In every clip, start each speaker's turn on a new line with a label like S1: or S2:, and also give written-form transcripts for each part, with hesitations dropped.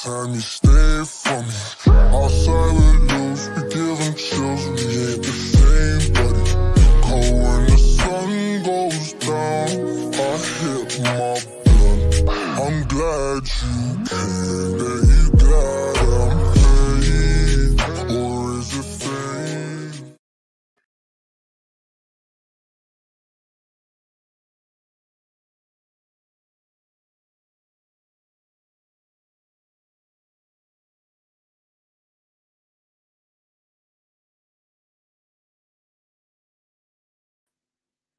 S1: Time you stay from me. Outside we lose, we give them chills. We ain't the same, buddy. Cold when the sun goes down. I hit my blunt. I'm glad you came. That you glad I'm paid. Or is it fame?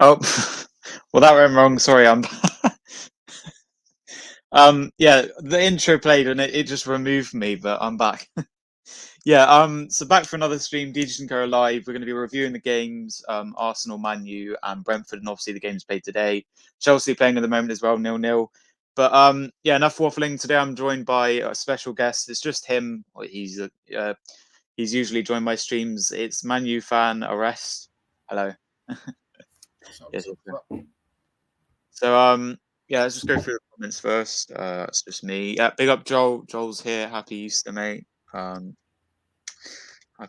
S2: Oh, well, that went wrong. Sorry, I'm. Yeah, the intro played and it just removed me, but I'm back. Yeah, so back for another stream, DJ and Co live. We're going to be reviewing the games, Arsenal, Man U, and Brentford, and obviously the games played today. Chelsea playing at the moment as well, 0-0. But yeah, enough waffling. Today I'm joined by a special guest. It's just him. He's usually joined my streams. It's Man U fan Orest. Hello. Yes, so yeah, let's just go through the comments first. It's just me. Yeah, big up Joel. Joel's here. Happy Easter, mate. Happy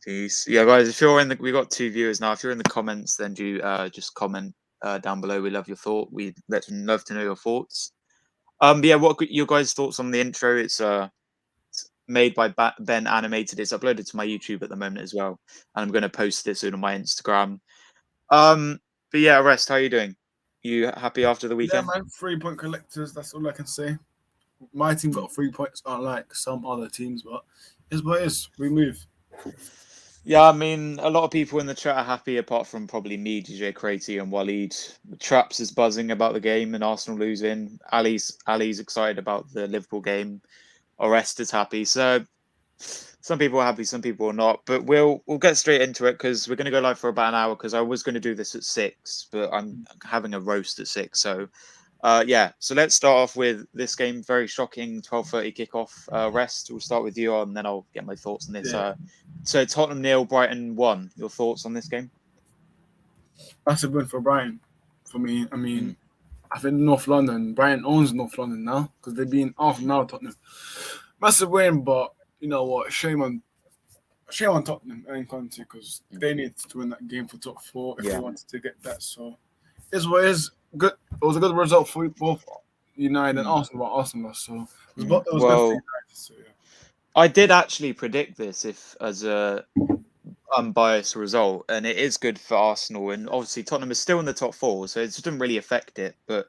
S2: Easter. Yeah, guys. If you're in the, we got 2 viewers now. If you're in the comments, then do just comment down below. We love your thought. We'd love to know your thoughts. But yeah, what your guys' thoughts on the intro? It's made by Ben Animated. It's uploaded to my YouTube at the moment as well, and I'm going to post this soon on my Instagram. But yeah, Rest, how are you doing? You happy after the weekend?
S3: Yeah, man. 3-point collectors. That's all I can say. My team got 3 points, unlike some other teams, but it's what it is. We move.
S2: Yeah, I mean, a lot of people in the chat are happy, apart from probably me, DJ Craty, and Waleed. Traps is buzzing about the game and Arsenal losing. Ali's excited about the Liverpool game. Orest is happy. So some people are happy, some people are not. But we'll get straight into it because we're going to go live for about an hour. Because I was going to do this at 6, but I'm having a roast at 6. So yeah, so let's start off with this game. Very shocking 12:30 kickoff. Rest. We'll start with you, and then I'll get my thoughts on this.
S3: Yeah.
S2: So Tottenham 0, Brighton 1. Your thoughts on this game?
S3: Massive win for Brighton. For me, I mean, I think North London. Brighton owns North London now because they've been off now. Tottenham, massive win, but you know what? Shame on Tottenham and Conte because they need to win that game for top 4 if they wanted to get that. So it's what it is. Good. It was a good result for both United and Arsenal. But Arsenal, so it was good for United. So yeah.
S2: I did actually predict this as a unbiased result, and it is good for Arsenal. And obviously Tottenham is still in the top 4, so it doesn't really affect it. But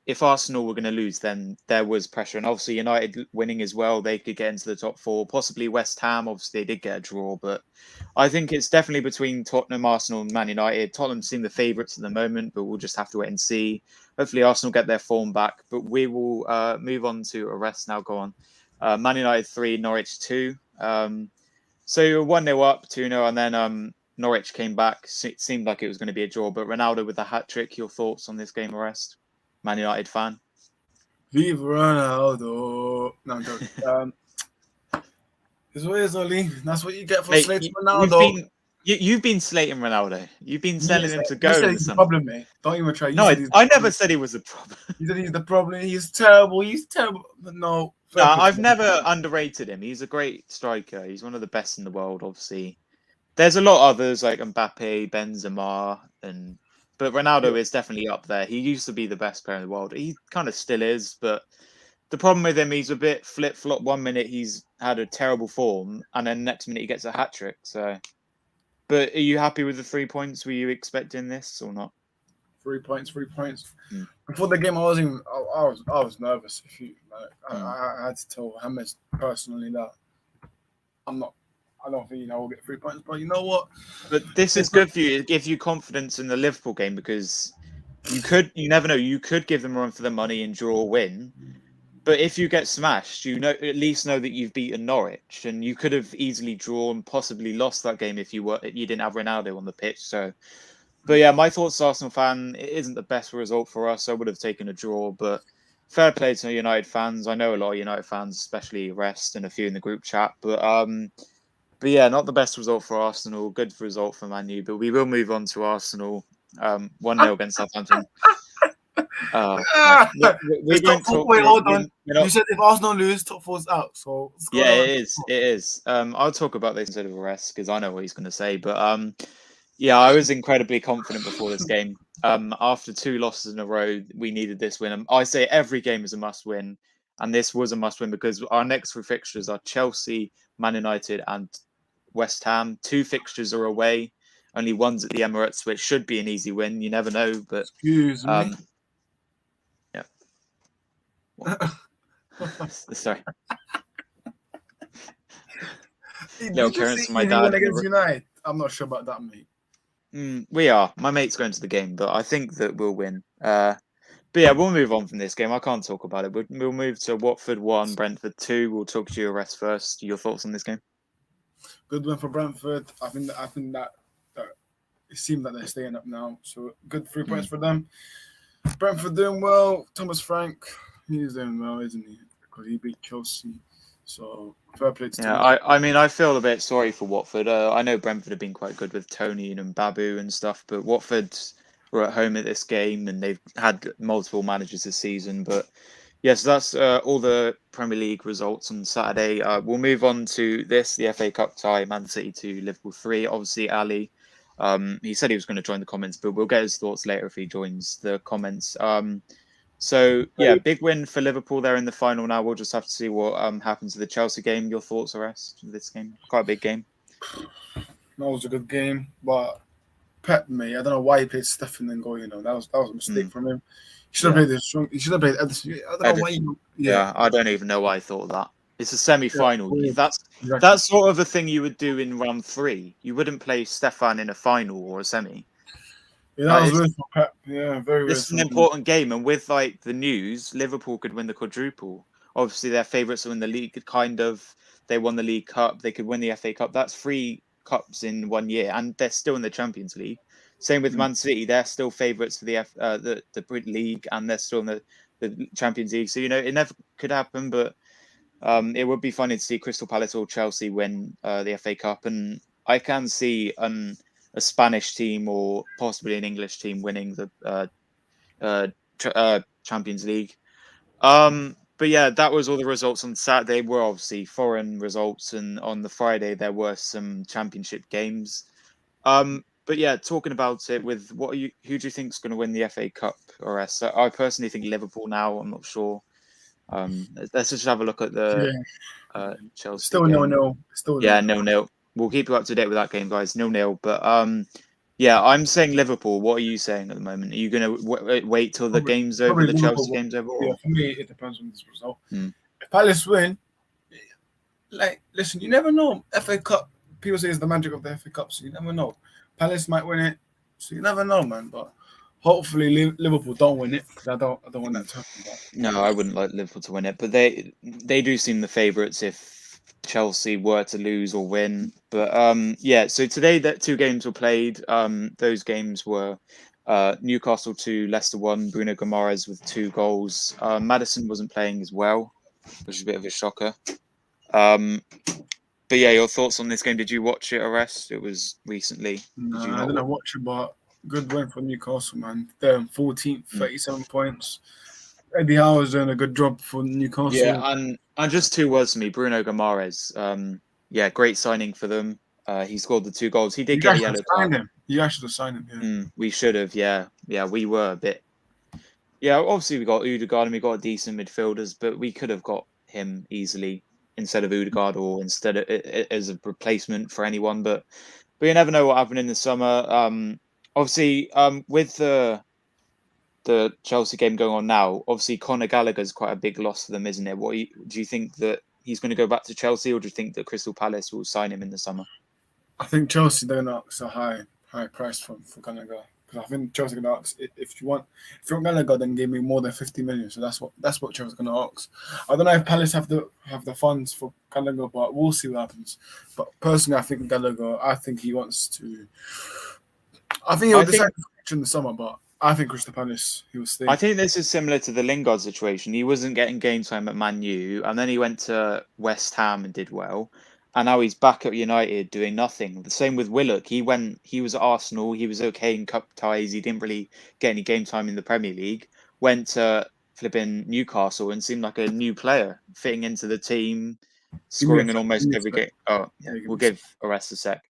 S2: if Arsenal were going to lose, then there was pressure, and obviously United winning as well, they could get into the top 4. Possibly West Ham. Obviously they did get a draw, but I think it's definitely between Tottenham, Arsenal, and Man United. Tottenham seem the favourites at the moment, but we'll just have to wait and see. Hopefully Arsenal get their form back. But we will move on to Orest now. Go on. Man United 3, Norwich 2. So you're 1-0 up, 2-0, and then Norwich came back. It seemed like it was going to be a draw, but Ronaldo with a hat-trick. Your thoughts on this game, Orest? Man United fan?
S3: Viva Ronaldo. No, I'm joking. It's what it is, Oli. That's what you get for slating Ronaldo.
S2: You've been slating Ronaldo. You've been telling him to go.
S3: You said he's the problem, mate. Don't even try.
S2: No, I never said he was the problem.
S3: You said he's the problem. He's terrible. But no.
S2: I've never underrated him. He's a great striker. He's one of the best in the world, obviously. There's a lot of others like Mbappe, Benzema, but Ronaldo is definitely up there. He used to be the best player in the world. He kind of still is, but the problem with him, he's a bit flip-flop. 1 minute he's had a terrible form, and then next minute he gets a hat-trick. So, but are you happy with the 3 points? Were you expecting this or not?
S3: 3 points. Before the game, I was nervous. I had to tell Hammers personally that I don't think we'll get 3 points, but you know what?
S2: But this is good for you. It gives you confidence in the Liverpool game because you never know. You could give them a run for the money and draw or win. But if you get smashed, at least know that you've beaten Norwich, and you could have easily drawn, possibly lost that game if you didn't have Ronaldo on the pitch. So, but yeah, my thoughts, Arsenal fan, it isn't the best result for us. I would have taken a draw, but fair play to United fans. I know a lot of United fans, especially Rest and a few in the group chat, but yeah, not the best result for Arsenal. Good result for Man U, but we will move on to Arsenal. 1-0 against Southampton. We
S3: It's top
S2: don't
S3: four.
S2: talk.
S3: Wait, hold on.
S2: We're not.
S3: You said if Arsenal lose, top four's out. So what's going
S2: Yeah,
S3: on?
S2: it is. It is. I'll talk about this instead of rest because I know what he's going to say. But yeah, I was incredibly confident before this game. After 2 losses in a row, we needed this win. I say every game is a must-win, and this was a must-win because our next 3 fixtures are Chelsea, Man United, and West Ham. 2 fixtures are away. Only one's at the Emirates, which should be an easy win. You never know, but
S3: Excuse me.
S2: yeah. Sorry.
S3: Did
S2: Little
S3: you
S2: appearance
S3: see
S2: from my
S3: if he won
S2: dad.
S3: against United? I'm not sure about that, mate.
S2: We are. My mate's going to the game, but I think that we'll win. But yeah, we'll move on from this game. I can't talk about it. We'll move to Watford 1, Brentford 2. We'll talk to your rest first. Your thoughts on this game?
S3: Good win for Brentford. I think that it seemed that they're staying up now. So good 3 points for them. Brentford doing well. Thomas Frank, he's doing well, isn't he? Because he beat Chelsea. So fair play to Thomas.
S2: I mean, I feel a bit sorry for Watford. I know Brentford have been quite good with Tony and Babu and stuff, but Watford were at home at this game and they've had multiple managers this season. But yes, that's all the Premier League results on Saturday. We'll move on to the FA Cup tie, Man City 2, Liverpool 3. Obviously, Ali, he said he was going to join the comments, but we'll get his thoughts later if he joins the comments. So yeah, big win for Liverpool there in the final. Now we'll just have to see what happens to the Chelsea game. Your thoughts, Orest, of this game? Quite a big game.
S3: That was a good game, but Pep, mate, I don't know why he played Stephen and goal. That was a mistake from him. He should have played this strong. He should have played Edison. I don't know why.
S2: Yeah, I don't even know why I thought that. It's a semi-final.
S3: Yeah,
S2: that's sort of a thing you would do in round 3. You wouldn't play Stefan in a final or a semi.
S3: Yeah, that was weird for Pep. Yeah, very weird.
S2: It's an important game, and with like the news, Liverpool could win the quadruple. Obviously, they're favourites to win the league. Kind of, they won the League Cup. They could win the FA Cup. That's 3 cups in 1 year, and they're still in the Champions League. Same with Man City; they're still favourites for the Brit League, and they're still in the Champions League. So it never could happen, but it would be funny to see Crystal Palace or Chelsea win the FA Cup, and I can see a Spanish team or possibly an English team winning the Champions League. But yeah, that was all the results on Saturday. Were obviously foreign results, and on the Friday there were some Championship games. But yeah, talking about it, with who do you think is going to win the FA Cup? Or I personally think Liverpool. Now I'm not sure. Let's just have a look at the Chelsea.
S3: Still
S2: game.
S3: 0-0. Still
S2: 0-0. We'll keep you up to date with that game, guys. 0-0. But yeah, I'm saying Liverpool. What are you saying at the moment? Are you going to wait till the game's over, the Chelsea game's over?
S3: Yeah, for me, it depends on this result. If Palace win, listen, you never know. FA Cup, people say it's the magic of the FA Cup, so you never know. Palace might win it, so you never know, man. But hopefully Liverpool don't win it, because I don't want that to happen.
S2: No, I wouldn't like Liverpool to win it, but they do seem the favourites if Chelsea were to lose or win. But yeah, so today that 2 games were played. Those games were Newcastle 2, Leicester 1, Bruno Guimaraes with 2 goals. Maddison wasn't playing as well, which is a bit of a shocker. But yeah, your thoughts on this game? Did you watch it, Orest? It was recently.
S3: No, I didn't watch it, but good win for Newcastle, man. They're 14th, 37 points. Eddie Howe's doing a good job for Newcastle.
S2: Yeah, and just 2 words to me, Bruno Guimaraes. Yeah, great signing for them. He scored the 2 goals. He did get a yellow card.
S3: You actually signed him. Yeah.
S2: We should have. Yeah, we were a bit. Yeah, obviously we got Odegaard and we got decent midfielders, but we could have got him easily instead of Odegaard or instead of as a replacement for anyone. But you never know what happened in the summer. Obviously, with the Chelsea game going on now, obviously Conor Gallagher is quite a big loss for them, isn't it? Do you think that he's going to go back to Chelsea, or do you think that Crystal Palace will sign him in the summer?
S3: I think Chelsea, they're going to ask a high price for Gallagher. Because I think Chelsea are going to ask, if you want Gallagher, then give me more than 50 million. So that's what Chelsea's going to ask. I don't know if Palace have the funds for Gallagher, but we'll see what happens. But personally, I think Gallagher, I think he wants to. I think he'll decide in the summer, but I think Crystal Palace, he will stay.
S2: I think this is similar to the Lingard situation. He wasn't getting game time at Man U, and then he went to West Ham and did well. And now he's back at United doing nothing. The same with Willock. He was at Arsenal. He was okay in cup ties. He didn't really get any game time in the Premier League. went to flipping Newcastle and seemed like a new player, fitting into the team, scoring in almost every game. Oh, yeah, we'll give Orest a sec.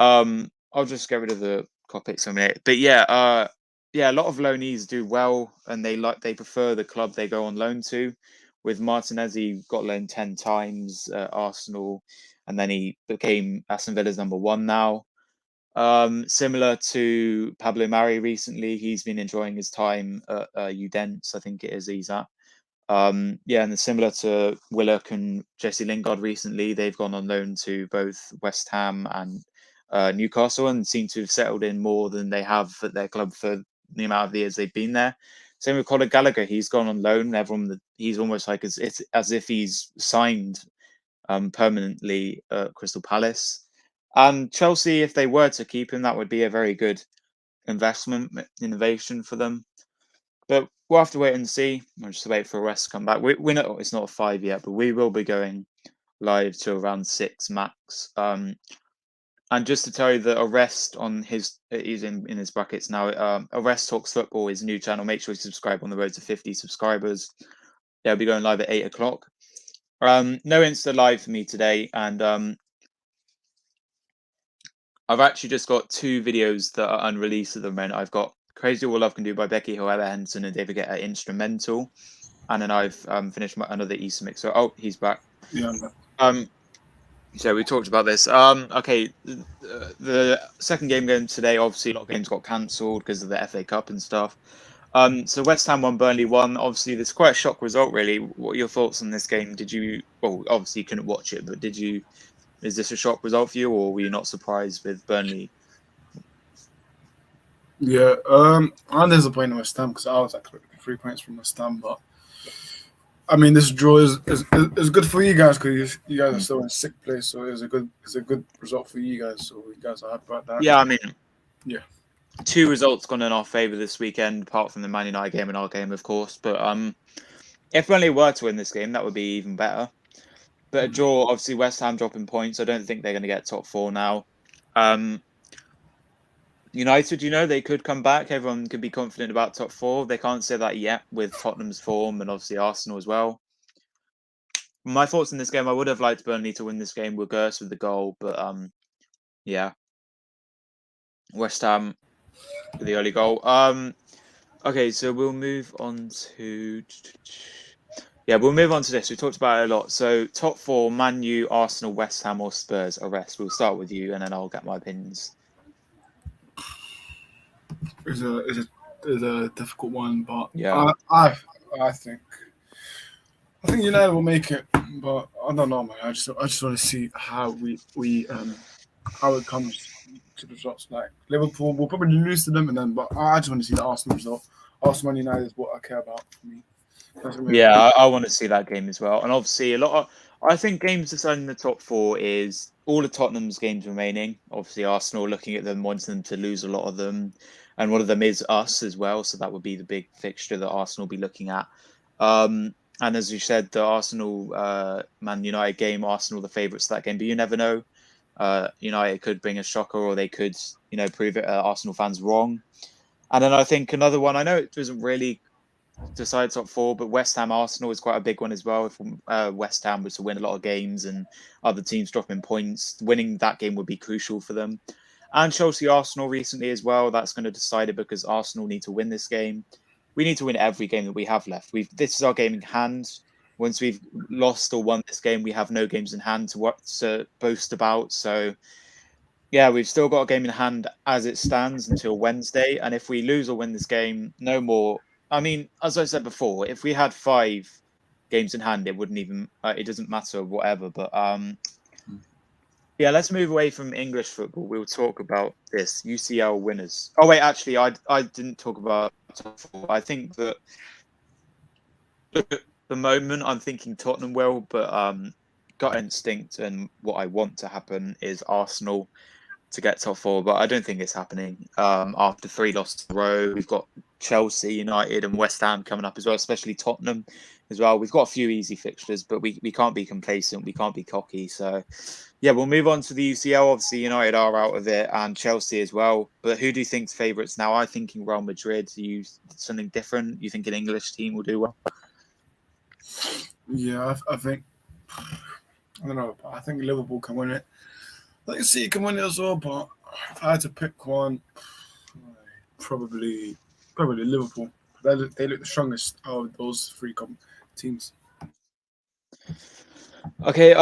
S2: I'll just get rid of the topics a minute. But yeah, a lot of loanees do well, and they prefer the club they go on loan to. With Martinez, he got loaned 10 times at Arsenal, and then he became Aston Villa's #1 now. Similar to Pablo Mari recently, he's been enjoying his time at Udinese, I think it is he's at. And then similar to Willock and Jesse Lingard recently, they've gone on loan to both West Ham and Newcastle and seem to have settled in more than they have at their club for the amount of years they've been there. Same with Conor Gallagher, he's gone on loan. He's almost like it's as if he's signed permanently at Crystal Palace. And Chelsea, if they were to keep him, that would be a very good investment innovation for them. But we'll have to wait and see. We'll just wait for West to come back. We know it's not 5 yet, but we will be going live to around 6 max. And just to tell you that Orest on he's in his brackets now. Orest Talks Football is a new channel. Make sure you subscribe on the road to 50 subscribers. They'll be going live at 8 o'clock. No Insta live for me today, and I've actually just got 2 videos that are unreleased at the moment. I've got Crazy All Love Can Do by Becky However Henson and David Guetta instrumental, and then I've finished another Easter mix. So he's back.
S3: Yeah.
S2: So we talked about this. Okay, the second game going today. Obviously, a lot of games got cancelled because of the FA Cup and stuff. So West Ham won, Burnley won. Obviously, this is quite a shock result, really. What are your thoughts on this game? Did you? Well, obviously, you couldn't watch it, but did you? Is this a shock result for you, or were you not surprised with Burnley?
S3: Yeah, I'm disappointed with West Ham because I was expecting 3 points from West Ham, but I mean, this draw is good for you guys because you guys are still in 6th place, so it's a good result for you guys. So you guys are happy about that.
S2: Yeah, I mean,
S3: yeah,
S2: 2 results gone in our favour this weekend, apart from the Man United game and our game, of course. But if Burnley were to win this game, that would be even better. But a draw, obviously, West Ham dropping points. I don't think they're going to get top 4 now. United, they could come back. Everyone could be confident about top 4. They can't say that yet with Tottenham's form and obviously Arsenal as well. My thoughts on this game, I would have liked Burnley to win this game with Gerst with the goal, but yeah. West Ham with the early goal. Okay, so we'll move on to... Yeah, we'll move on to this. We talked about it a lot. So top 4, Man U, Arsenal, West Ham or Spurs, Orest. We'll start with you and then I'll get my opinions.
S3: It's a difficult one, but
S2: yeah,
S3: I think United will make it, but I don't know, man. I just want to see how how it comes to the results. Like Liverpool, we'll probably lose to them, but I just want to see the Arsenal result. Arsenal and United is what I care about for me.
S2: Yeah, I want to see that game as well. And obviously, I think games deciding the top 4 is all of Tottenham's games remaining. Obviously, Arsenal looking at them, wanting them to lose a lot of them. And one of them is us as well. So that would be the big fixture that Arsenal will be looking at. And as you said, the Arsenal Man United game, Arsenal the favourites of that game. But you never know. United could bring a shocker or they could, prove it Arsenal fans wrong. And then I think another one, I know it doesn't really decide top 4, but West Ham Arsenal is quite a big one as well. If West Ham was to win a lot of games and other teams dropping points, winning that game would be crucial for them. And Chelsea Arsenal recently as well, that's going to decide it because Arsenal need to win this game. We need to win every game that we have left. This is our game in hand. Once we've lost or won this game, we have no games in hand to boast about. So yeah, we've still got a game in hand as it stands until Wednesday. And if we lose or win this game, no more. I mean, as I said before, if we had 5 games in hand, it wouldn't even. It doesn't matter, whatever. But yeah, let's move away from English football. We'll talk about this UCL winners. Oh wait, actually, I didn't talk about top 4. I think that at the moment, I'm thinking Tottenham will, but gut instinct and what I want to happen is Arsenal. to get top four, but I don't think it's happening. After 3 losses in a row, we've got Chelsea, United, and West Ham coming up as well, especially Tottenham as well. We've got a few easy fixtures, but we can't be complacent. We can't be cocky. So, yeah, we'll move on to the UCL. Obviously, United are out of it, and Chelsea as well. But who do you think's favourites now? I'm thinking Real Madrid. Are you something different? You think an English team will do well?
S3: Yeah, I think. I don't know, but I think Liverpool can win it. I think City can win it as well, but if I had to pick one, probably Liverpool. They look the strongest out of those 3 teams.
S2: Okay,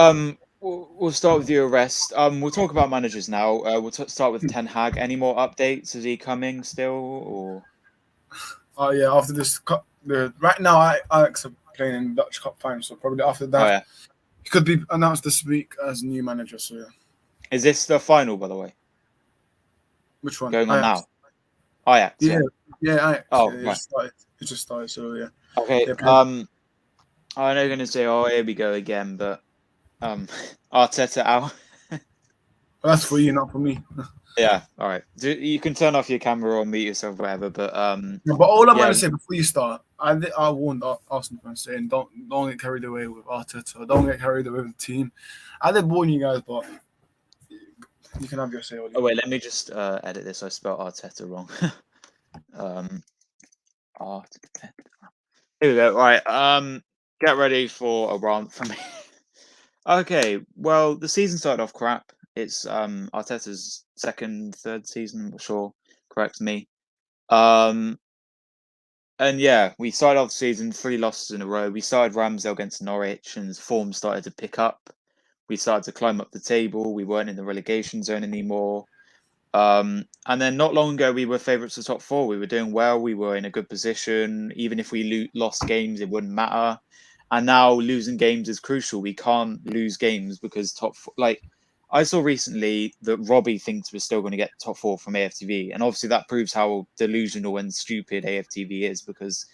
S2: we'll start with your arrest. We'll talk about managers now. We'll start with Ten Hag. Any more updates? Is he coming still, or?
S3: Oh yeah, after this cup, right now Ajax are playing in the Dutch Cup final, so probably after that,
S2: Oh, yeah.
S3: he could be announced this week as new manager. So yeah.
S2: Is this the final, by the way?
S3: Which one?
S2: Going on
S3: Ajax.
S2: now? Ajax.
S3: Yeah, Ajax.
S2: Oh,
S3: yeah,
S2: right.
S3: It just started. So yeah.
S2: Okay. I know you're going to say, "Oh, here we go again," but Arteta out.
S3: Well, that's for you, not for me.
S2: Yeah. All right. You can turn off your camera or mute yourself, whatever. But
S3: But all I'm going to say before you start, I warned Arsenal fans saying don't get carried away with Arteta. Don't get carried away with the team. I did warn you guys, but you can have your say.
S2: Oh wait, let me just edit this. I spelled Arteta wrong. Arteta. Here we go. Right. Get ready for a rant from me. Okay. Well, the season started off crap. It's Arteta's third season. I'm not sure. Correct me. And yeah, we started off the season 3 losses in a row. We started Ramsdale against Norwich, and form started to pick up. We started to climb up the table. We weren't in the relegation zone anymore. And then not long ago, we were favourites of top 4. We were doing well. We were in a good position. Even if we lost games, it wouldn't matter. And now losing games is crucial. We can't lose games because top 4, like I saw recently that Robbie thinks we're still going to get top 4 from AFTV. And obviously that proves how delusional and stupid AFTV is, because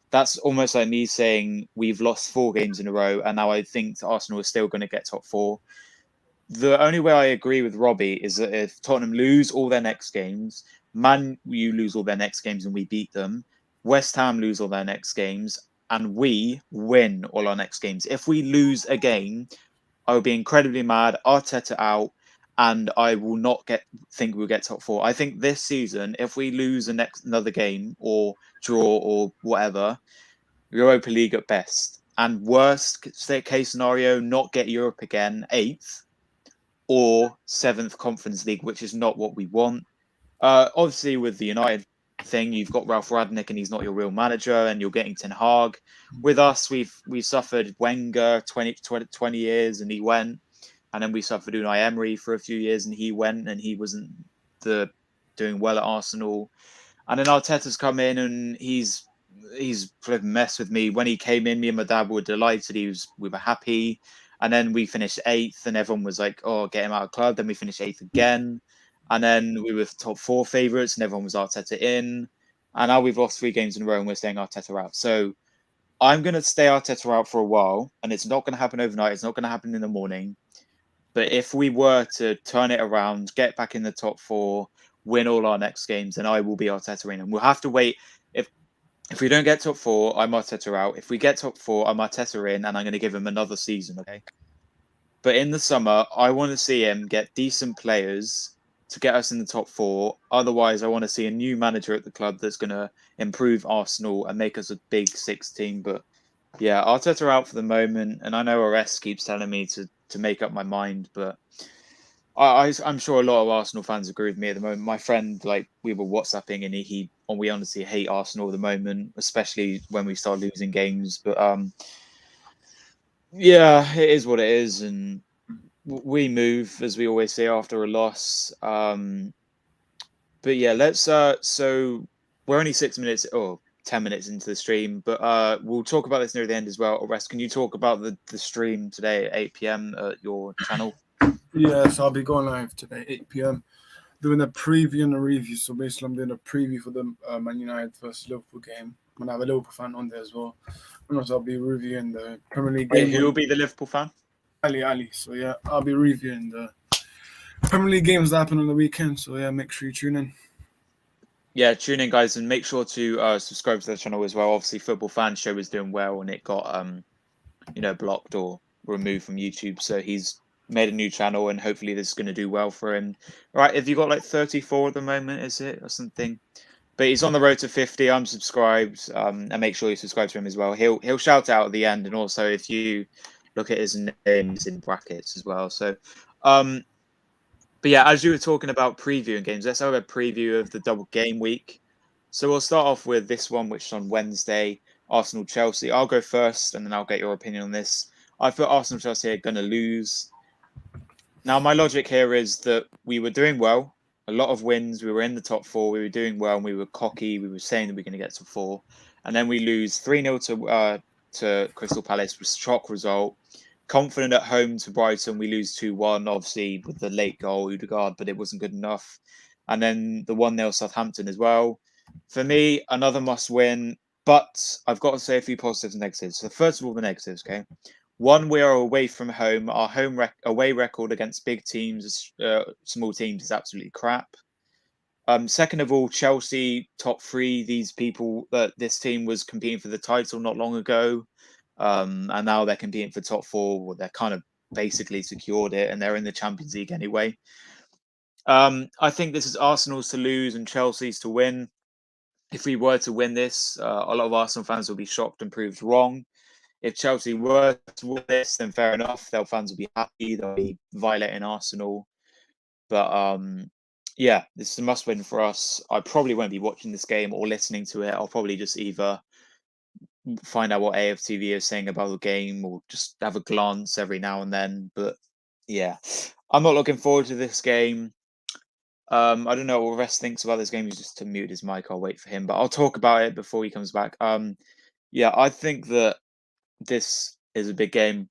S2: that's almost like me saying we've lost 4 games in a row and now I think Arsenal is still going to get top 4. The only way I agree with Robbie is that if Tottenham lose all their next games, Man U lose all their next games and we beat them, West Ham lose all their next games and we win all our next games. If we lose a game, I will be incredibly mad, Arteta out, and I will not think we'll get top 4. I think this season, if we lose another game or draw or whatever, Europa League at best. And worst case scenario, not get Europe again, 8th, or 7th Conference League, which is not what we want. Obviously, with the United thing, you've got Ralph Radnick and he's not your real manager, and you're getting Ten Hag. With us, we've suffered Wenger 20 years and he went, and then we suffered Unai Emery for a few years and he went, and he wasn't doing well at Arsenal. And then Arteta's come in and he's flipping mess with me. When he came in, me and my dad were delighted. We were happy. And then we finished 8th and everyone was like, oh, get him out of club. Then we finished 8th again. And then we were top 4 favourites and everyone was Arteta in. And now we've lost 3 games in a row and we're staying Arteta out. So I'm going to stay Arteta out for a while, and it's not going to happen overnight. It's not going to happen in the morning. But if we were to turn it around, get back in the top 4, win all our next games, then I will be Arteta in. And we'll have to wait. If we don't get top 4, I'm Arteta out. If we get top 4, I'm Arteta in, and I'm going to give him another season, okay? But in the summer, I want to see him get decent players to get us in the top 4. Otherwise, I want to see a new manager at the club that's going to improve Arsenal and make us a big 6 team. But yeah, Arteta out for the moment, and I know Orest keeps telling me to make up my mind, but I'm sure a lot of Arsenal fans agree with me at the moment. My friend, we were WhatsApping, and we honestly hate Arsenal at the moment, especially when we start losing games. But yeah, it is what it is, and we move, as we always say, after a loss. But yeah, let's. So we're only 6 minutes or 10 minutes into the stream, but we'll talk about this near the end as well. Orest, can you talk about the stream today at 8 p.m. at your channel?
S3: Yes, I'll be going live today, 8 p.m. doing a preview and a review. So basically, I'm doing a preview for the Man United versus Liverpool game. I'm gonna have a Liverpool fan on there as well, and also I'll be reviewing the Premier League game.
S2: Who will be the Liverpool fan?
S3: Ali. So yeah, I'll be reviewing the Premier League games that happen on the weekend. So yeah, make sure you tune in.
S2: Yeah, tune in, guys, and make sure to subscribe to the channel as well. Obviously, Football Fan Show was doing well, and it got blocked or removed from YouTube. So he's made a new channel, and hopefully this is going to do well for him. Right, have you got like 34 at the moment, is it, or something? But he's on the road to 50. I'm subscribed, and make sure you subscribe to him as well. He'll shout out at the end, and also if you look at his name, it's in brackets as well. So, but yeah, as you were talking about previewing games, let's have a preview of the double game week. So we'll start off with this one, which is on Wednesday, Arsenal Chelsea. I'll go first, and then I'll get your opinion on this. I thought Arsenal Chelsea are going to lose. Now, my logic here is that we were doing well, a lot of wins. We were in the top four. We were doing well, and we were cocky. We were saying that we are going to get to four, and then we lose 3-0 to Crystal Palace, with a shock result. Confident at home to Brighton, we lose 2-1, obviously with the late goal, Odegaard, but it wasn't good enough. And then the 1-0 Southampton as well. For me, another must win, but I've got to say a few positives and negatives. So first of all, the negatives, okay? One, we are away from home. Our away record against big teams, small teams, is absolutely crap. Second of all, Chelsea, top three. These people, this team was competing for the title not long ago. And now they're competing for top four. Well, they're kind of basically secured it, and they're in the Champions League anyway. I think this is Arsenal's to lose and Chelsea's to win. If we were to win this, a lot of Arsenal fans will be shocked and proved wrong. If Chelsea were to win this, then fair enough. Their fans will be happy. They'll be violating Arsenal. But yeah, this is a must-win for us. I probably won't be watching this game or listening to it. I'll probably just either find out what AFTV is saying about the game or just have a glance every now and then. But yeah, I'm not looking forward to this game. I don't know what Rest thinks about this game. He's just to mute his mic. I'll wait for him, but I'll talk about it before he comes back. Yeah, I think that this is a big game.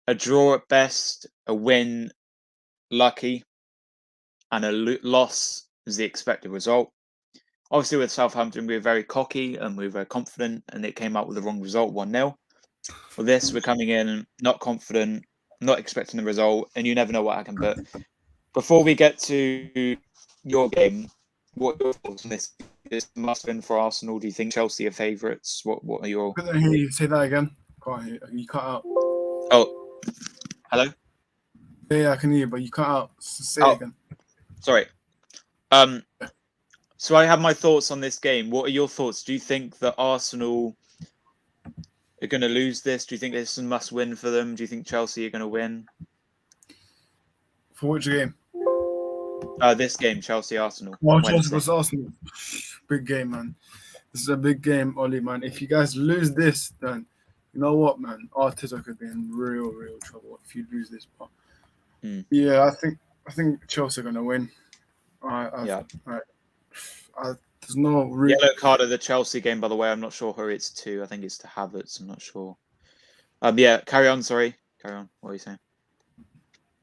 S2: A draw at best, a win lucky, and a loss is the expected result. Obviously, with Southampton, we were very cocky and we were very confident, and it came out with the wrong result, 1-0. With this, we're coming in not confident, not expecting the result, and you never know what happened. But before we get to your game, what are your thoughts on this? This must win for Arsenal. Do you think Chelsea are favourites? What are your...
S3: I couldn't hear you say that again. Can't hear you. You cut out.
S2: Oh, hello?
S3: Yeah, I can hear you, but you cut out. Say it again.
S2: Sorry. So I have my thoughts on this game. What are your thoughts? Do you think that Arsenal are going to lose this? Do you think this is a must win for them? Do you think Chelsea are going to win?
S3: For which game?
S2: This game, Chelsea-Arsenal.
S3: Well, Chelsea versus Arsenal. Big game, man. This is a big game, Ollie, man. If you guys lose this, then you know what, man? Arteta could be in real trouble if you lose this. But yeah, I think Chelsea are going to win. There's no
S2: yellow card of the Chelsea game, by the way. I'm not sure who it's to. I think it's to Havertz. I'm not sure. Yeah, carry on. Sorry, carry on. What are you saying?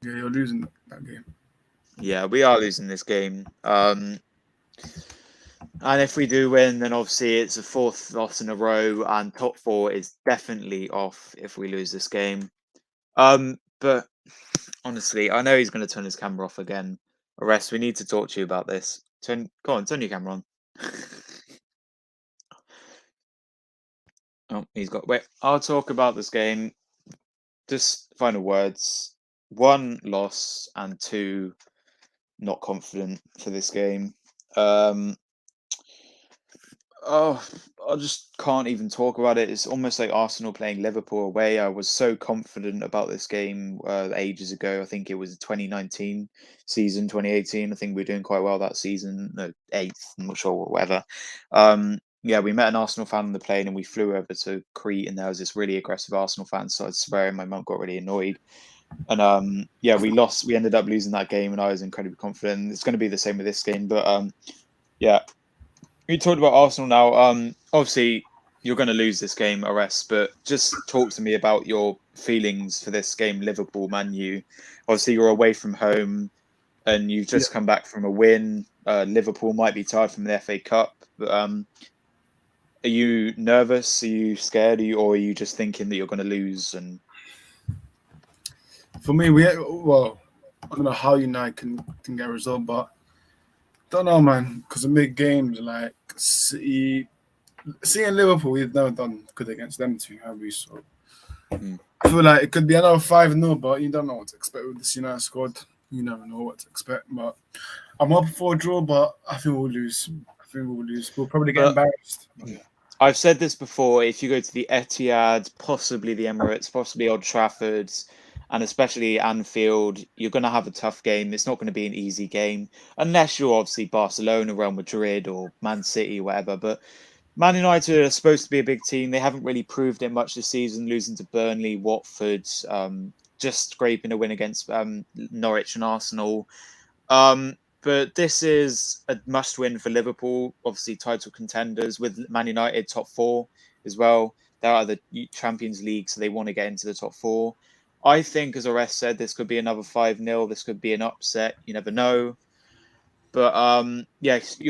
S3: Yeah, you're losing that game.
S2: Yeah, we are losing this game. And if we do win, then obviously it's a fourth loss in a row, and top four is definitely off if we lose this game. But honestly, I know he's going to turn his camera off again. Orest, we need to talk to you about this. Turn your camera on. Oh, he's got... Wait, I'll talk about this game. Just final words. 1, loss, and 2, not confident for this game. I just can't even talk about it. It's almost like Arsenal playing Liverpool away. I was so confident about this game ages ago. I think it was 2019 season, 2018. I think we were doing quite well that season. No, 8th, I'm not sure, whatever. Yeah, we met an Arsenal fan on the plane and we flew over to Crete, and there was this really aggressive Arsenal fan. So I swear, my mum got really annoyed. And yeah, we lost. We ended up losing that game, and I was incredibly confident. It's going to be the same with this game. But yeah, we talked about Arsenal now. Obviously, you're going to lose this game, Orest, but just talk to me about your feelings for this game, Liverpool, Man U. Obviously, you're away from home, and you've just come back from a win. Liverpool might be tired from the FA Cup, but are you nervous? Are you scared? Or are you just thinking that you're going to lose? And
S3: for me, I don't know how United can get a result, but don't know, man. Because in big games like City and Liverpool, we've never done good against them two, have we? So I feel like it could be another 5-0, but you don't know what to expect with this United squad. You never know what to expect. But I'm hoping for a draw, but I think we'll lose. We'll probably get embarrassed. But yeah.
S2: I've said this before. If you go to the Etihad, possibly the Emirates, possibly Old Trafford, and especially Anfield, you're going to have a tough game. It's not going to be an easy game, unless you're obviously Barcelona, Real Madrid, or Man City, whatever. But Man United are supposed to be a big team. They haven't really proved it much this season, losing to Burnley, Watford, just scraping a win against Norwich and Arsenal. But this is a must-win for Liverpool. Obviously, title contenders with Man United top 4 as well. They are the Champions League, so they want to get into the top 4. I think, as Orest said, this could be another 5-0. This could be an upset. You never know. But yes,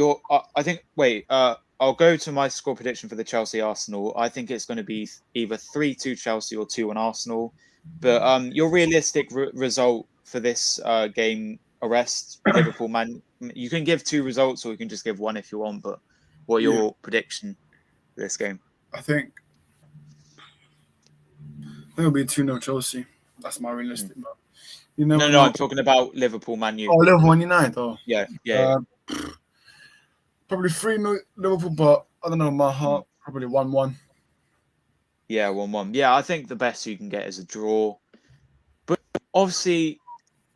S2: I think. Wait, I'll go to my score prediction for the Chelsea Arsenal. I think it's going to be either 3-2 Chelsea or 2-1 Arsenal. But your realistic result for this game, Orest, Liverpool, man. You can give 2 results, or you can just give 1 if you want. But what are your prediction for this game?
S3: I think it'll be 2-0 Chelsea. That's my realistic. But you never know.
S2: I'm talking about Liverpool, Man U.
S3: Oh, Liverpool, United. Oh,
S2: yeah.
S3: Probably 3-0 Liverpool, but I don't know. My heart probably 1-1.
S2: Yeah, 1-1. Yeah, I think the best you can get is a draw. But obviously,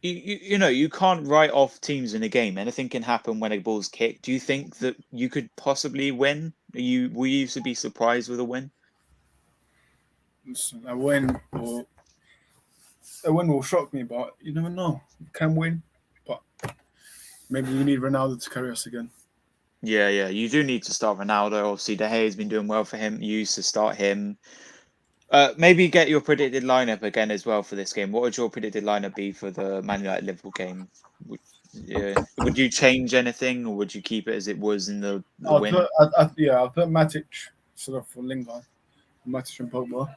S2: you can't write off teams in a game. Anything can happen when a ball's kicked. Do you think that you could possibly win? Will you be surprised with a win?
S3: Listen, a win will shock me, but you never know. You can win, but maybe we need Ronaldo to carry us again.
S2: Yeah. You do need to start Ronaldo. Obviously, De Gea's been doing well for him. You used to start him. Maybe get your predicted lineup again as well for this game. What would your predicted lineup be for the Man United Liverpool game? Would you change anything, or would you keep it as it was in the win?
S3: I'll put Matic sort of for Lingard, Matic and Pogba.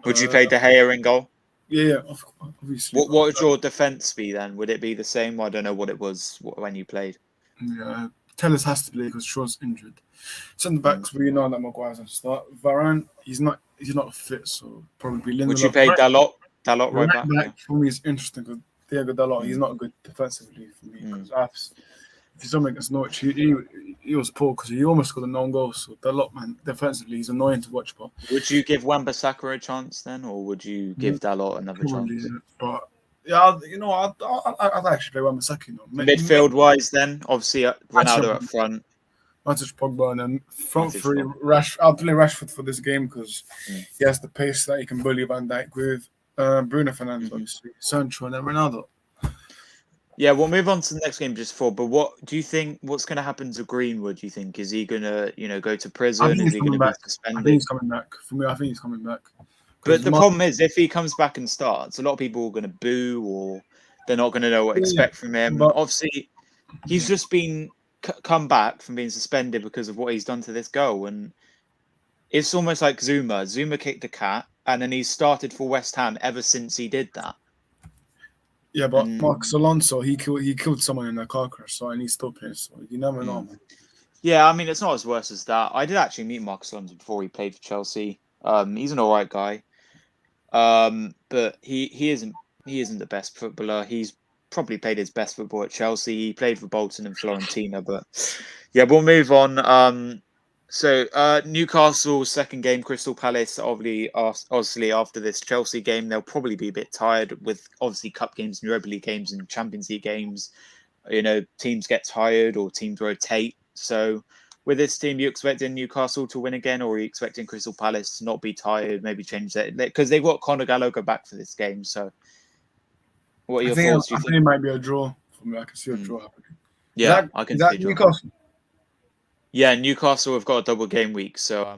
S2: Would you play De Gea in goal?
S3: Yeah, obviously.
S2: What would your defense be then? Would it be the same? I don't know what it was when you played.
S3: Yeah, Tellers has to play because Shaw's injured. Centre backs, we know that Maguire's going to start. Varane, he's not fit, so probably Lindelof.
S2: Would you play Dalot? Dalot right back?
S3: Yeah. For me, it's interesting because Diego Dalot, he's not good defensively for me. Because if you saw him against Norwich, he was poor because he almost got a non-goal. So Dalot, man, defensively, he's annoying to watch. But
S2: would you give Wan-Bissaka a chance then, or would you give Dalot another chance?
S3: But yeah, I'd actually play Wan-Bissaka.
S2: Midfield-wise, then obviously Ronaldo up front.
S3: Matic, Pogba, and then front 3. I'll play Rashford for this game because he has the pace that he can bully Van Dijk with. Bruno Fernandes, obviously, Sancho, and then Ronaldo.
S2: Yeah, we'll move on to the next game just for. But what do you think? What's going to happen to Greenwood? Do you think is he going to, go to prison? Is he going to be suspended?
S3: I think he's coming back. For me, I think he's coming back.
S2: But the problem is, if he comes back and starts, a lot of people are going to boo, or they're not going to know what to expect from him. But obviously, he's just been come back from being suspended because of what he's done to this goal, and it's almost like Zuma. Zuma kicked a cat, and then he's started for West Ham ever since he did that.
S3: Yeah, but Marcos Alonso, he killed someone in a car crash, so he's still playing. So you never know, man.
S2: Yeah, I mean, it's not as worse as that. I did actually meet Marcos Alonso before he played for Chelsea. He's an all right guy, but he isn't the best footballer. He's probably played his best football at Chelsea. He played for Bolton and Fiorentina, but yeah, we'll move on. So Newcastle second game, Crystal Palace. Obviously, after this Chelsea game, they'll probably be a bit tired with obviously cup games and Europa League games and Champions League games. Teams get tired or teams rotate. So with this team, you expecting Newcastle to win again, or are you expecting Crystal Palace to not be tired, maybe change that? Because they've got Conor Gallagher back for this game. So what are your thoughts?
S3: I think it might be a draw for me. I can see a draw happening.
S2: Yeah, I can see a draw.
S3: Newcastle?
S2: Yeah, Newcastle have got a double game week, so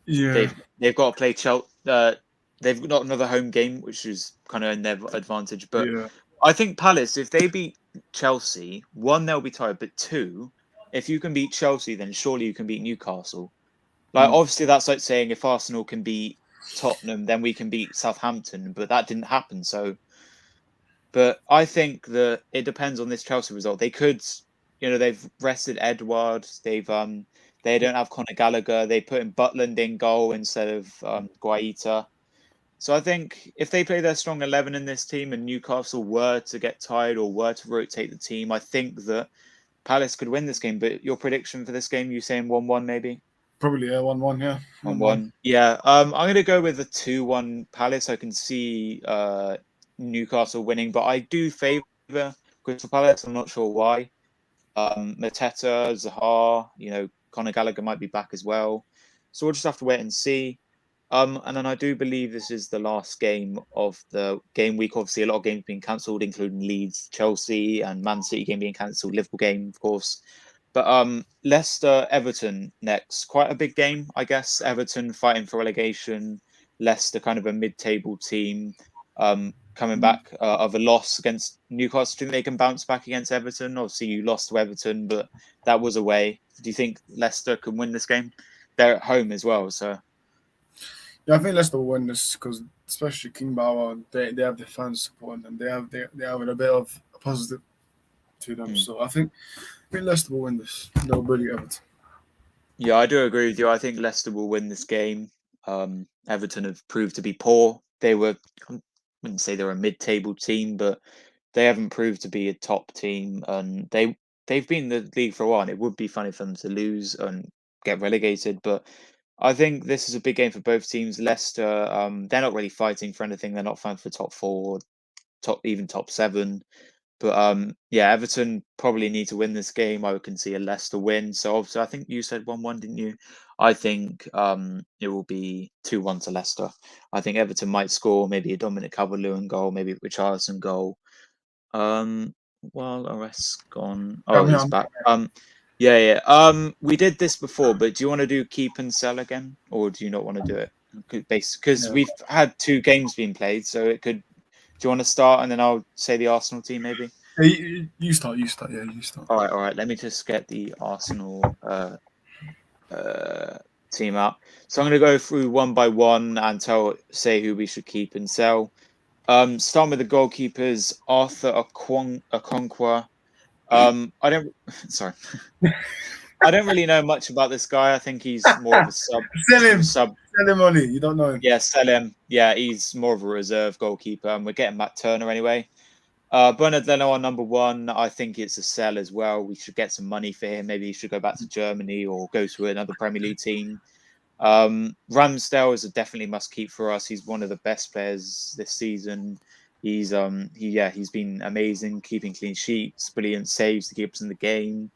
S2: they've got to play Chelsea. They've got another home game, which is kind of in their advantage. But I think Palace, if they beat Chelsea, 1, they'll be tired, but 2, if you can beat Chelsea, then surely you can beat Newcastle. Obviously, that's like saying if Arsenal can beat Tottenham, then we can beat Southampton, but that didn't happen. So But I think that it depends on this Chelsea result. They could, they've rested Edward. They don't have Conor Gallagher. They put in Butland in goal instead of Guaita. So I think if they play their strong 11 in this team and Newcastle were to get tired or were to rotate the team, I think that Palace could win this game. But your prediction for this game, you saying 1-1 maybe?
S3: Probably, yeah, 1-1, yeah.
S2: 1-1. Yeah. I'm going to go with a 2-1 Palace. I can see Newcastle winning, but I do favour Crystal Palace. I'm not sure why. Mateta, Zaha, Conor Gallagher might be back as well. So we'll just have to wait and see. And then I do believe this is the last game of the game week. Obviously, a lot of games being cancelled, including Leeds, Chelsea, and Man City game being cancelled. Liverpool game, of course. But Leicester, Everton next. Quite a big game, I guess. Everton fighting for relegation. Leicester, kind of a mid-table team, coming back of a loss against Newcastle. Do you think they can bounce back against Everton? Obviously, you lost to Everton, but that was away. Do you think Leicester can win this game? They're at home as well, so.
S3: Yeah, I think Leicester will win this because, especially King Bauer, they have the fans supporting them. They have a bit of a positive to them. So I think Leicester will win this. They'll bully Everton.
S2: Yeah, I do agree with you. I think Leicester will win this game. Everton have proved to be poor. I wouldn't say they're a mid-table team, but they haven't proved to be a top team, and they've been in the league for a while. And it would be funny for them to lose and get relegated, but I think this is a big game for both teams. Leicester, they're not really fighting for anything. They're not fighting for top 4, even top 7. But yeah, Everton probably need to win this game. I can see a Leicester win. So obviously, I think you said 1-1, didn't you? I think it will be 2-1 to Leicester. I think Everton might score maybe a Dominic Calvert-Lewin goal, maybe a Richarlison goal. Well, Orest's gone. Oh, he's back. Yeah. We did this before, but do you want to do keep and sell again, or do you not want to do it? Because we've had 2 games being played, so it could. Do you want to start, and then I'll say the Arsenal team maybe?
S3: Hey, you start. Yeah, you start.
S2: All right. Let me just get the Arsenal team out. So I'm going to go through one by one and say who we should keep and sell. Starting with the goalkeepers, Arthur Okonkwo. Sorry. I don't really know much about this guy. I think he's more of a sub.
S3: Sell him only. You don't know him.
S2: Yeah, sell him. Yeah, he's more of a reserve goalkeeper, and we're getting Matt Turner anyway. Bernard Leno on number 1. I think it's a sell as well. We should get some money for him. Maybe he should go back to Germany or go to another Premier League team. Ramsdale is a definitely must keep for us. He's one of the best players this season. He's been amazing, keeping clean sheets, brilliant saves to keep us in the game.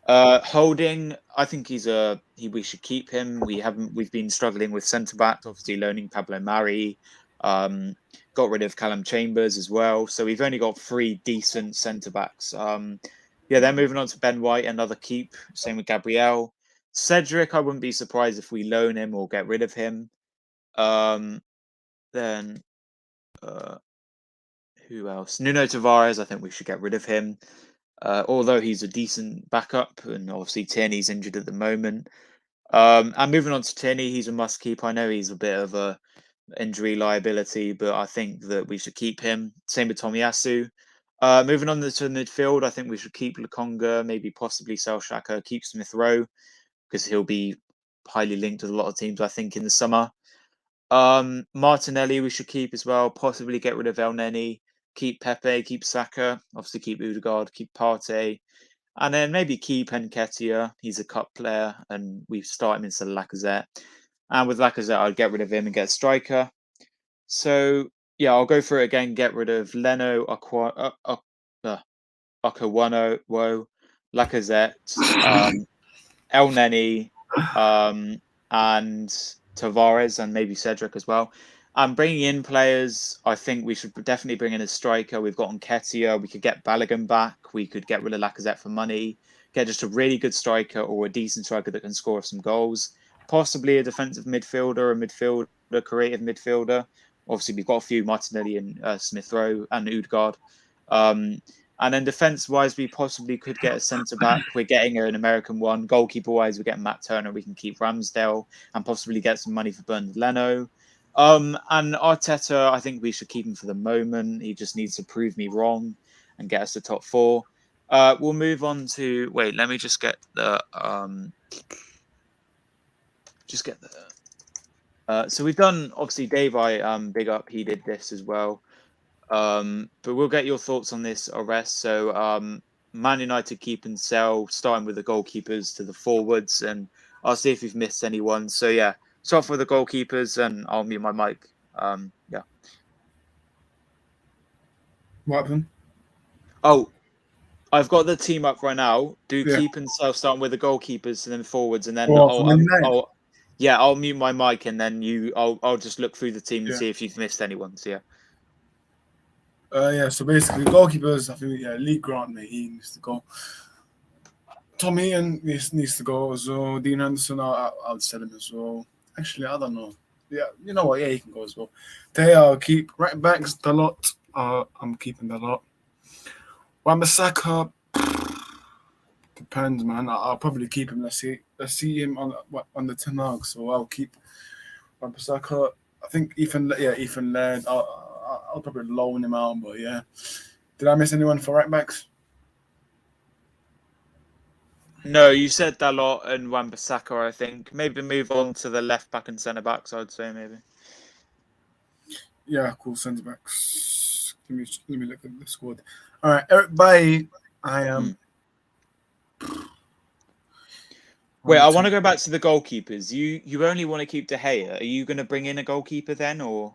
S2: Holding, I think we should keep him. We've been struggling with centre backs, obviously loaning Pablo Mari. Got rid of Callum Chambers as well. So we've only got 3 decent centre backs. Then moving on to Ben White, another keep. Same with Gabriel. Cedric, I wouldn't be surprised if we loan him or get rid of him. Then who else? Nuno Tavares, I think we should get rid of him. Although he's a decent backup, and obviously Tierney's injured at the moment. And moving on to Tierney, he's a must keep. I know he's a bit of a injury liability, but I think that we should keep him. Same with Tomiyasu. Moving on to the midfield, I think we should keep Lokonga, maybe possibly sell Xhaka, keep Smith Rowe, because he'll be highly linked with a lot of teams, I think, in the summer. Martinelli we should keep as well, possibly get rid of El Neni, keep Pepe, keep Saka, obviously keep Odegaard, keep Partey, and then maybe keep Nketiah. He's a cup player, and we start him instead of Lacazette. And with Lacazette, I'd get rid of him and get a striker. So, yeah, I'll go through it again. Get rid of Leno, Okawano, Lacazette, El Neni, and Tavares, and maybe Cedric as well. Bringing in players, I think we should definitely bring in a striker. We've got Nketiah. We could get Balogun back. We could get rid of Lacazette for money. Get just a really good striker or a decent striker that can score some goals. Possibly a defensive midfielder, a creative midfielder. Obviously, we've got a few, Martinelli and Smith Rowe and Odegaard. And then defense-wise, we possibly could get a centre-back. We're getting an American one. Goalkeeper-wise, we're getting Matt Turner. We can keep Ramsdale and possibly get some money for Bernard Leno. And Arteta, I think we should keep him for the moment. He just needs to prove me wrong and get us to top 4. We'll move on to let me just get the so we've done obviously Dave. I big up. He did this as well. But we'll get your thoughts on this arrest. So Man United keep and sell, starting with the goalkeepers to the forwards, and I'll see if you've missed anyone. So yeah, start off with the goalkeepers, and I'll mute my mic. Yeah.
S3: What happened?
S2: Oh, I've got the team up right now. Do
S3: Yeah.
S2: keep and sell, starting with the goalkeepers and then forwards, and then
S3: Oh, Man United?
S2: I'll mute my mic, and then I'll just look through the team and see if you've missed anyone. So yeah.
S3: So basically, goalkeepers, I think, Lee Grant, mate, he needs to go. Tom Heaton needs to go as well. Dean Henderson, I'll sell him as well. Actually, I don't know. Yeah, you know what? Yeah, he can go as well. I'll keep. Right backs, Dalot. I'm keeping Dalot. Wan-Bissaka, depends, man. I'll probably keep him. Let's see him on the Tenag, so I'll keep Wan-Bissaka. I think Ethan Laird. I'll probably loan him out, but yeah. Did I miss anyone for right backs?
S2: No, you said Dalot and Wan-Bissaka, I think. Maybe move on to the left back and centre backs, I'd say, maybe.
S3: Yeah, cool. Centre backs. Let me look at the squad. All right, Eric Bailly. I am.
S2: Wait, I want to go back to the goalkeepers. You only want to keep De Gea. Are you going to bring in a goalkeeper then, or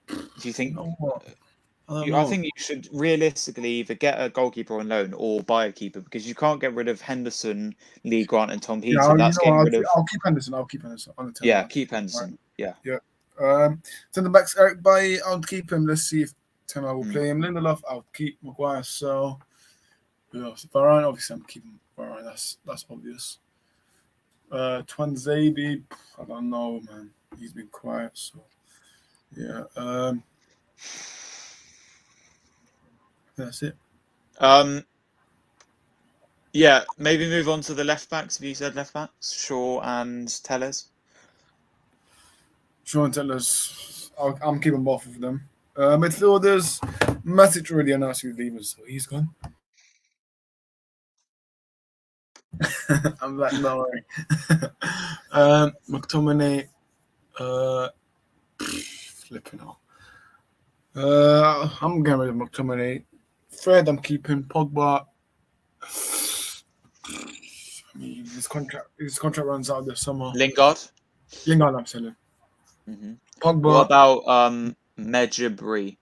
S2: do you think? I think you should realistically either get a goalkeeper on loan or buy a keeper, because you can't get rid of Henderson, Lee Grant, and Tom Heaton.
S3: I'll keep Henderson. I'll keep Henderson on the team.
S2: Yeah, keep Henderson. Right.
S3: Yeah. Centre backs, Eric Bailly. I'll keep him. Let's see if Tenor will play him. Lindelof, I'll keep. Maguire. So, Varane, obviously, I'm keeping Varane. That's obvious. Twanzebe, I don't know, man. He's been quiet, so yeah. That's it.
S2: Yeah, maybe move on to the left backs. Have you said left backs? Shaw and Tellers.
S3: Shaw and Tellers. I'm keeping both of them. Midfielders, Matic already announced he's leaving, so he's gone. I'm like, no worry. McTominay, flipping out. I'm getting rid of McTominay. Fred, I'm keeping. Pogba. I mean, his contract runs out this summer.
S2: Lingard,
S3: I'm selling.
S2: Mm-hmm.
S3: Pogba.
S2: What about Medjugorje?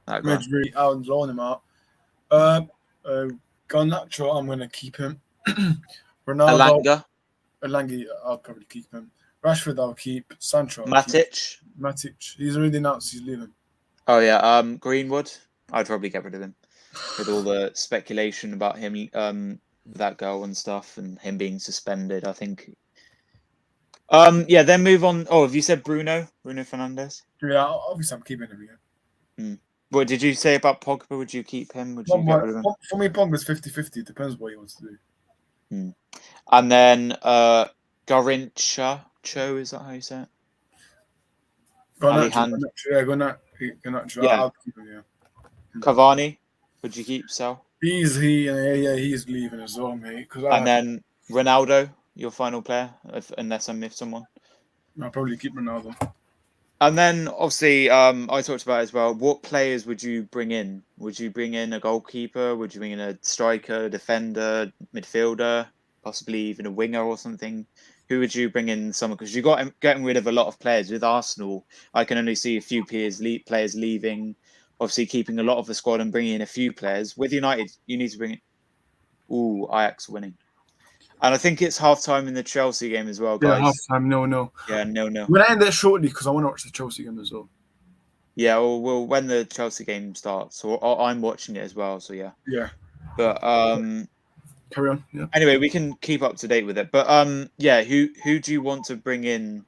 S3: Medjugorje, I'll loan him out. Garnacho, I'm gonna keep him. Ronaldo. Alanga, I'll probably keep him. Rashford, I'll keep. Sancho.
S2: Matic.
S3: He's already announced he's leaving.
S2: Oh yeah. Greenwood, I'd probably get rid of him with all the speculation about him, that goal and stuff, and him being suspended. I think. Yeah. Then move on. Oh, have you said Bruno Fernandes?
S3: Yeah, obviously I'm keeping him again.
S2: What did you say about Pogba? Would you keep him? Would you get rid of him?
S3: For me, Pogba's 50-50. Depends what he wants to do.
S2: And then Garrincha, is that how you say it?
S3: Garnacho.
S2: Yeah.
S3: I'll keep him, yeah.
S2: Cavani, would you keep Sal?
S3: He's leaving as well, mate.
S2: And then Ronaldo, your final player, unless I missed someone.
S3: I'll probably keep Ronaldo.
S2: And then, obviously, I talked about it as well. What players would you bring in? Would you bring in a goalkeeper? Would you bring in a striker, defender, midfielder, possibly even a winger or something? Who would you bring in summer? Because you got getting rid of a lot of players with Arsenal. I can only see a few players leaving. Obviously, keeping a lot of the squad and bringing in a few players. With United, you need to bring in. Ajax winning. And I think it's half-time in the Chelsea game as well, guys.
S3: Yeah, half-time, no.
S2: Yeah, no.
S3: We're going to end there shortly because I want to watch the Chelsea game as well.
S2: Yeah, well, when the Chelsea game starts, or I'm watching it as well, so yeah.
S3: Yeah.
S2: But
S3: carry on. Yeah.
S2: Anyway, we can keep up to date with it. But yeah, who do you want to bring in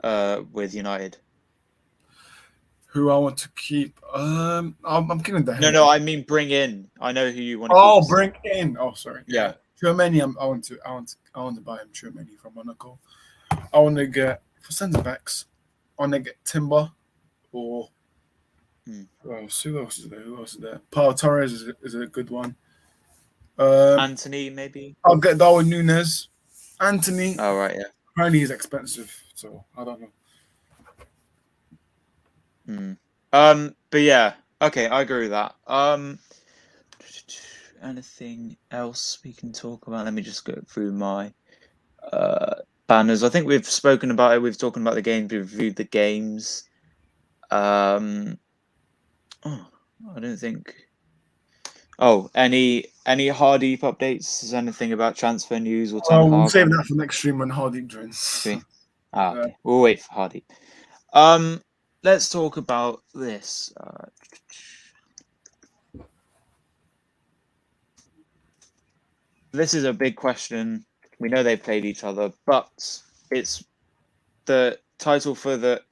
S2: with United?
S3: Who I want to keep? I'm keeping the.
S2: No, I mean bring in. I know who you want to keep.
S3: Bring in. Oh, sorry.
S2: Yeah.
S3: Tchouameni, I want to buy him. Tchouameni from Monaco. I want to get for centre backs, on they get Timber or
S2: Hmm.
S3: who else? Who else is there? Who else is there? Paul Torres is a good one.
S2: Anthony, maybe.
S3: I'll get Darwin Nunes. Anthony,
S2: Oh right, yeah.
S3: apparently he's expensive, so I don't know.
S2: But yeah, okay, I agree with that. Anything else we can talk about? Let me just go through my banners. I think we've spoken about it. We've talked about the games. We've reviewed the games. I don't think. Oh, any Hardeep updates? Is anything about transfer news or Ten
S3: We'll
S2: Hag?
S3: save that for next stream when Hardy joins.
S2: Okay. We'll wait for Hardeep. Let's talk about this. This is a big question. We know they've played each other, but it's the title for the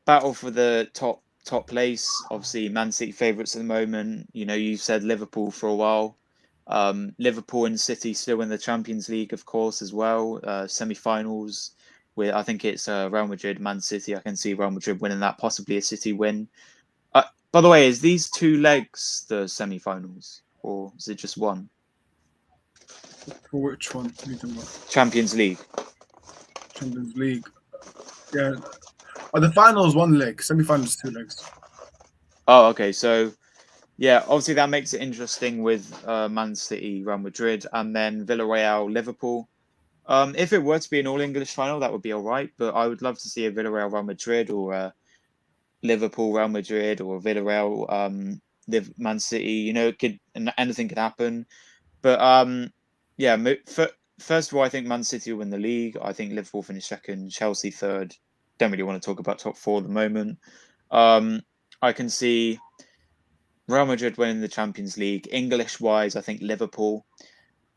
S2: battle for the top place. Obviously, Man City favourites at the moment. You know, you've said Liverpool for a while. Liverpool and City still in the Champions League, of course, as well. Semi-finals. With I think it's Real Madrid, Man City. I can see Real Madrid winning that, possibly a City win. By the way, is these two legs the semi-finals, or is it just one?
S3: For which one?
S2: Champions League.
S3: Champions League. Yeah. The finals one leg, semi-finals 2 legs.
S2: Oh, okay. So, yeah, obviously that makes it interesting with Man City, Real Madrid, and then Villarreal, Liverpool. If it were to be an all-English final, that would be all right. But I would love to see a Villarreal, Real Madrid, or Liverpool, Real Madrid, or Villarreal, Man City. You know, anything could happen. But yeah. First of all, I think Man City will win the league. I think Liverpool finish second, Chelsea third. Don't really want to talk about top 4 at the moment. I can see Real Madrid winning the Champions League. English-wise, I think Liverpool.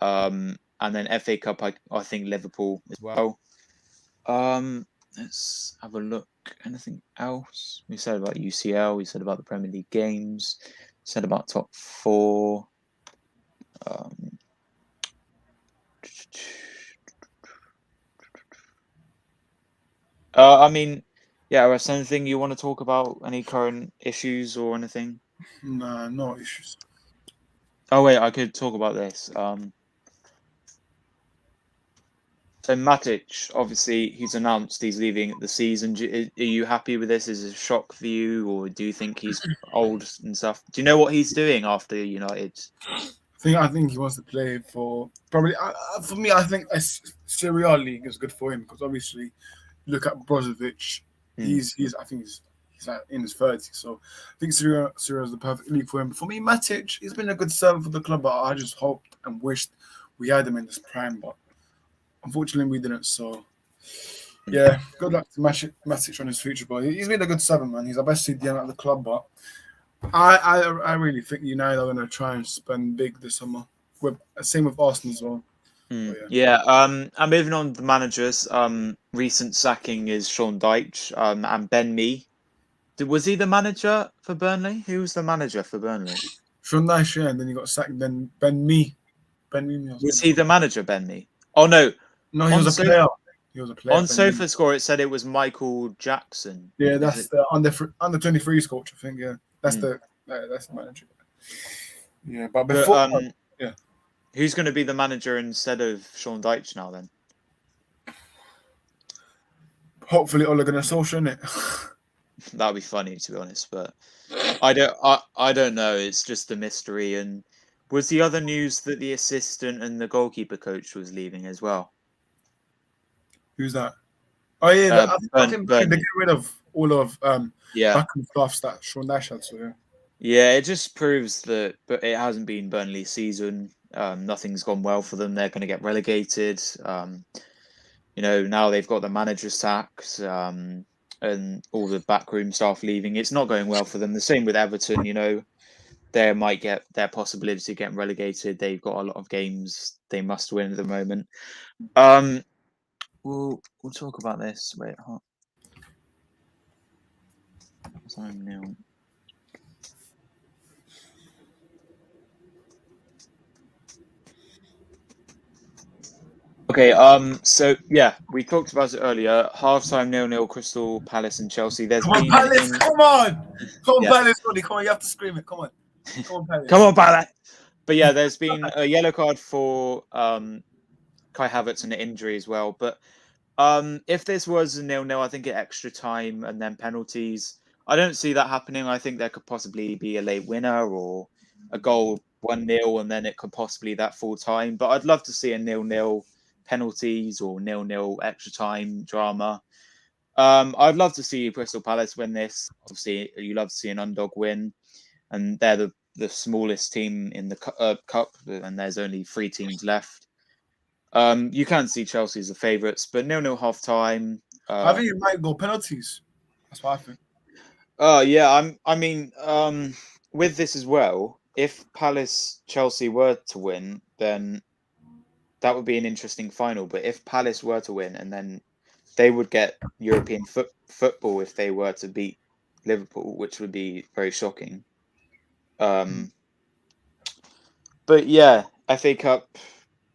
S2: And then FA Cup, I think Liverpool as well. Let's have a look. Anything else? We said about UCL. We said about the Premier League games. We said about top 4. I mean, yeah, is there anything you want to talk about? Any current issues or anything?
S3: Nah, no issues.
S2: Oh, wait, I could talk about this. So Matic, obviously, he's announced he's leaving at the season. Are you happy with this? Is it a shock for you, or do you think he's old and stuff? Do you know what he's doing after United?
S3: I think he wants to play for probably. For me, I think a Serie A league is good for him because obviously, look at Brozovic. He's like in his 30s, so I think Serie A is the perfect league for him. For me, Matic, he's been a good servant for the club, but I just hoped and wished we had him in this prime, but unfortunately we didn't. So yeah, good luck to Matic on his future, but he's been a good servant, man. He's our best CDM at the club, but I really think United are going to try and spend big this summer. Same with Arsenal as well.
S2: Yeah. And moving on to the managers. Recent sacking is Sean Dyche and Ben Mee. Was he the manager for Burnley? Who was the manager for Burnley?
S3: Sean Dyche, yeah, and then he got sacked. Then Ben Mee.
S2: Was he the manager, Ben Mee? Oh no.
S3: No, he was a player. He was a player.
S2: On SofaScore, it said it was Michael Jackson.
S3: Yeah, that's the under 23s coach, I think. Yeah, that's the manager. Yeah, but before, yeah.
S2: Who's going to be the manager instead of Sean Dyche now then?
S3: Hopefully, Ole Gunnar Solskjaer, innit?
S2: That'd be funny, to be honest, but I don't know. It's just a mystery. And was the other news that the assistant and the goalkeeper coach was leaving as well?
S3: Who's that? Oh yeah, I think they get rid of all of back and stuff that Sean Dyche had. So yeah.
S2: Yeah, it just proves that, but it hasn't been Burnley's season. Nothing's gone well for them. They're going to get relegated. Now they've got the manager sacked. And all the backroom staff leaving. It's not going well for them. The same with Everton, they might get their possibility of getting relegated. They've got a lot of games they must win at the moment. We'll talk about this. Wait, time now. Okay, so yeah, we talked about it earlier. Halftime 0-0 Crystal Palace and Chelsea. There's
S4: Come on,
S2: been
S4: Palace! Come on! Come on,
S2: Yeah.
S4: Palace, buddy! Come on, you have to scream it. Come on. Come on, Palace.
S2: Come on, Palace. But yeah, there's been a yellow card for Kai Havertz and an injury as well. But if this was a 0-0, I think at extra time and then penalties. I don't see that happening. I think there could possibly be a late winner or a goal 1-0, and then it could possibly that full time. But I'd love to see a 0-0 penalties or 0-0 extra time drama. I'd love to see Crystal Palace win this. Obviously, you love to see an underdog win, and they're the smallest team in the cup, and there's only 3 teams left. You can see Chelsea as the favourites, but 0-0 half time.
S3: I think it might go penalties. That's what I think.
S2: Oh yeah, with this as well, if Palace Chelsea were to win, then that would be an interesting final. But if Palace were to win, and then they would get European football if they were to beat Liverpool, which would be very shocking. But yeah, FA Cup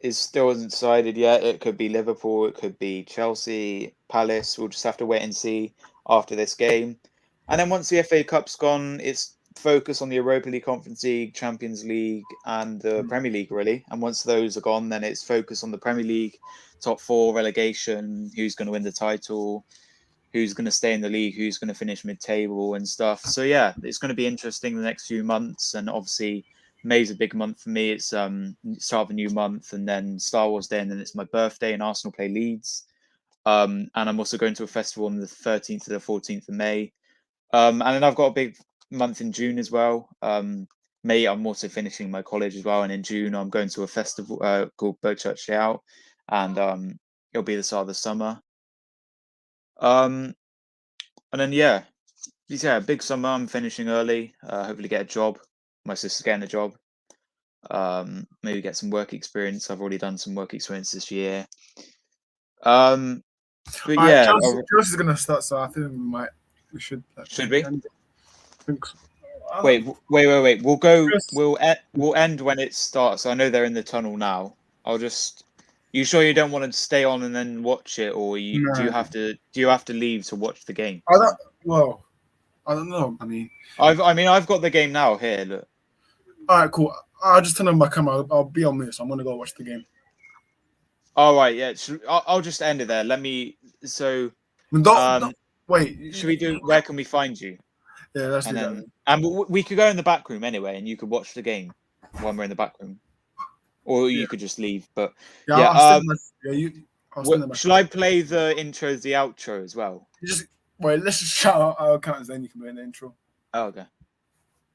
S2: is still isn't decided yet. It could be Liverpool, it could be Chelsea, Palace. We'll just have to wait and see after this game. And then once the FA Cup's gone, it's focus on the Europa League, Conference League, Champions League, and the Premier League, really. And once those are gone, then it's focus on the Premier League, top 4, relegation, who's going to win the title, who's going to stay in the league, who's going to finish mid-table and stuff. So yeah, it's going to be interesting the next few months. And obviously, May's a big month for me. It's start of a new month, and then Star Wars Day, and then it's my birthday, and Arsenal play Leeds. And I'm also going to a festival on the 13th to the 14th of May. And then I've got a big month in June as well. May, I'm also finishing my college as well, and in June I'm going to a festival called Church Day Out, and it'll be the start of the summer. And then yeah, big summer. I'm finishing early. Hopefully get a job. My sister's getting a job. Maybe get some work experience. I've already done some work experience this year. But yeah,
S3: Chelsea's gonna start, so I think we should.
S2: Should we?
S3: I think so.
S2: Wait. We'll end when it starts. I know they're in the tunnel now. You sure you don't want to stay on and then watch it, or do you have to leave to watch the game?
S3: I don't know.
S2: I've got the game now here. Look.
S3: All right, cool. I'll just turn on my camera. I'll be on mute, so I'm gonna go watch the game.
S2: All right, yeah. I'll just end it there. Let me. So.
S3: Don't wait.
S2: Should we do? Where can we find you?
S3: Yeah, let's do that.
S2: And we could go in the back room anyway, and you could watch the game when we're in the back room, or you could just leave. But shall I play the intros, the outro as well?
S3: Let's just shout out our accounts, then you can play an intro.
S2: Oh, okay.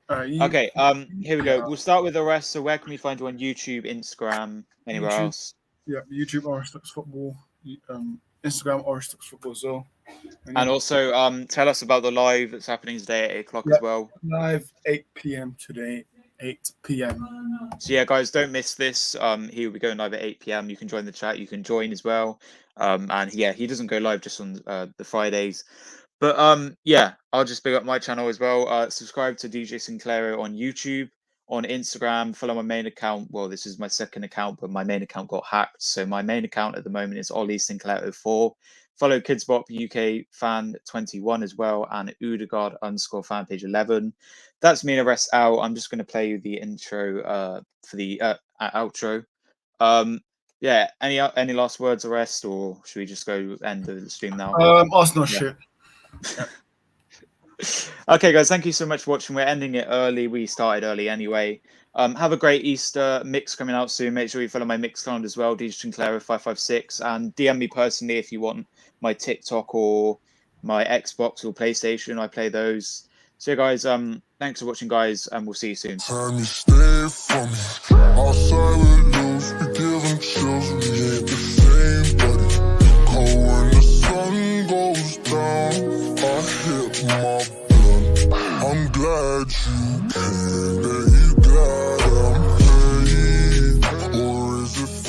S3: All right.
S2: Okay. Here we go. We'll start with the rest. So where can we find you on YouTube, Instagram, anywhere else?
S3: Yeah, YouTube Orest Football, Instagram Orest Football as well.
S2: And also, tell us about the live that's happening today at 8 o'clock as well.
S3: Live 8 p.m. today, 8 p.m.
S2: So yeah, guys, don't miss this. He will be going live at 8 p.m. You can join the chat. You can join as well. And yeah, he doesn't go live just on the Fridays. But yeah, I'll just big up my channel as well. Subscribe to DJ SINCLAIRO on YouTube, on Instagram. Follow my main account. Well, this is my second account, but my main account got hacked. So my main account at the moment is Ollie SINCLAIRO4. Follow Kidsbop UK fan 21 as well, and Udegard _ fanpage 11. That's me and Arrest out. I'm just going to play you the intro for the outro. Yeah, any last words, Arrest, or should we just go end the stream now?
S3: Arsenal shit.
S2: Okay, guys, thank you so much for watching. We're ending it early. We started early anyway. Have a great Easter. Mix coming out soon. Make sure you follow my Mix account as well, DJ SINCLAIRO556, and DM me personally if you want my TikTok or my Xbox or PlayStation. I play those. So yeah, guys, thanks for watching, guys, and we'll see you soon.
S1: Time you stay for me. Outside we lose, we give them chills. We ain't the same, buddy. Cold when the sun goes down. I hit my blunt. I'm glad you came. That you